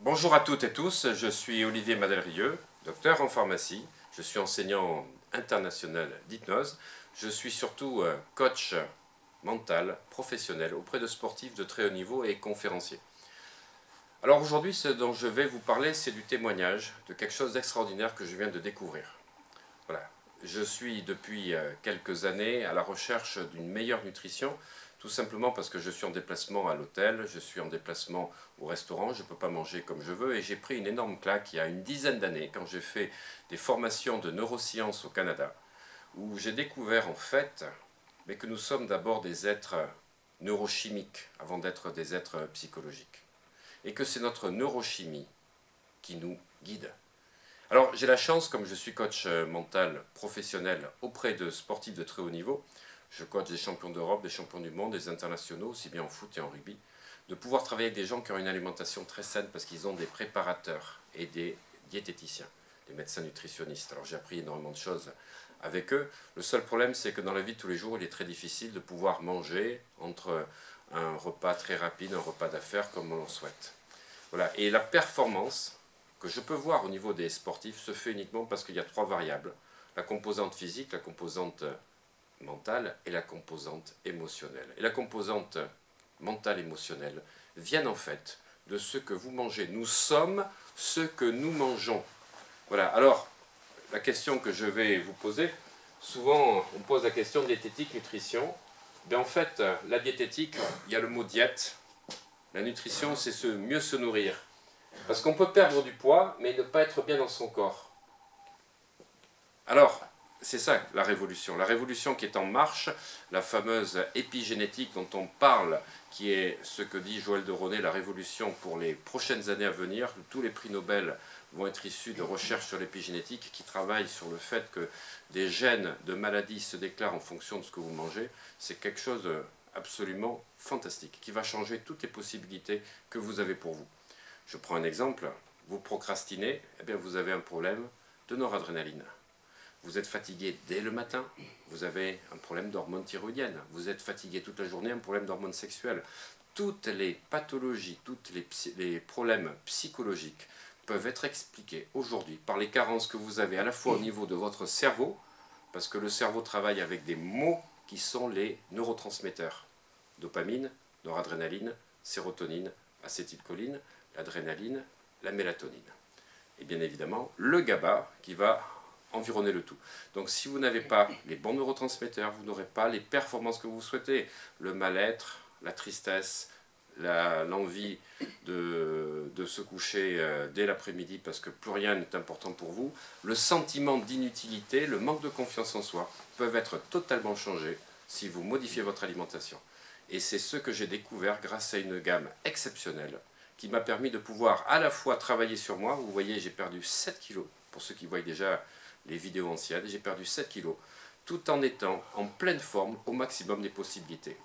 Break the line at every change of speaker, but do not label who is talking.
Bonjour à toutes et tous, je suis Olivier Madelrieux, docteur en pharmacie, je suis enseignant international d'hypnose, je suis surtout coach mental, professionnel auprès de sportifs de très haut niveau et conférencier. Alors aujourd'hui, ce dont je vais vous parler, c'est du témoignage de quelque chose d'extraordinaire que je viens de découvrir. Voilà. Je suis depuis quelques années à la recherche d'une meilleure nutrition, tout simplement parce que je suis en déplacement à l'hôtel, je suis en déplacement au restaurant, je ne peux pas manger comme je veux, et j'ai pris une énorme claque il y a une dizaine d'années, quand j'ai fait des formations de neurosciences au Canada, où j'ai découvert en fait mais que nous sommes d'abord des êtres neurochimiques, avant d'être des êtres psychologiques, et que c'est notre neurochimie qui nous guide. Alors j'ai la chance, comme je suis coach mental professionnel auprès de sportifs de très haut niveau, je coach des champions d'Europe, des champions du monde, des internationaux, aussi bien en foot et en rugby, de pouvoir travailler avec des gens qui ont une alimentation très saine parce qu'ils ont des préparateurs et des diététiciens, des médecins nutritionnistes. Alors j'ai appris énormément de choses avec eux. Le seul problème, c'est que dans la vie de tous les jours, il est très difficile de pouvoir manger entre un repas très rapide, un repas d'affaires comme on le souhaite. Voilà. Et la performance que je peux voir au niveau des sportifs se fait uniquement parce qu'il y a trois variables. La composante physique, la composante mentale et la composante émotionnelle. Et la composante mentale émotionnelle viennent en fait de ce que vous mangez. Nous sommes ce que nous mangeons. Voilà. Alors, la question que je vais vous poser, souvent on pose la question de diététique, nutrition. Mais en fait, la diététique, il y a le mot diète. La nutrition, c'est mieux se nourrir. Parce qu'on peut perdre du poids, mais ne pas être bien dans son corps. Alors, c'est ça la révolution. La révolution qui est en marche, la fameuse épigénétique dont on parle, qui est ce que dit Joël de Ronet, la révolution pour les prochaines années à venir. Tous les prix Nobel vont être issus de recherches sur l'épigénétique qui travaillent sur le fait que des gènes de maladies se déclarent en fonction de ce que vous mangez. C'est quelque chose absolument fantastique, qui va changer toutes les possibilités que vous avez pour vous. Je prends un exemple, vous procrastinez, eh bien vous avez un problème de noradrénaline. Vous êtes fatigué dès le matin, vous avez un problème d'hormones thyroïdiennes. Vous êtes fatigué toute la journée, un problème d'hormones sexuelles. Toutes les pathologies, tous les problèmes psychologiques peuvent être expliqués aujourd'hui par les carences que vous avez à la fois au niveau de votre cerveau, parce que le cerveau travaille avec des mots qui sont les neurotransmetteurs. Dopamine, noradrénaline, sérotonine, acétylcholine, l'adrénaline, la mélatonine. Et bien évidemment, le GABA qui va environner le tout. Donc si vous n'avez pas les bons neurotransmetteurs, vous n'aurez pas les performances que vous souhaitez. Le mal-être, la tristesse, l'envie de se coucher dès l'après-midi parce que plus rien n'est important pour vous, le sentiment d'inutilité, le manque de confiance en soi peuvent être totalement changés si vous modifiez votre alimentation. Et c'est ce que j'ai découvert grâce à une gamme exceptionnelle qui m'a permis de pouvoir à la fois travailler sur moi. Vous voyez, j'ai perdu 7 kilos, pour ceux qui voient déjà les vidéos anciennes, j'ai perdu 7 kilos, tout en étant en pleine forme au maximum des possibilités.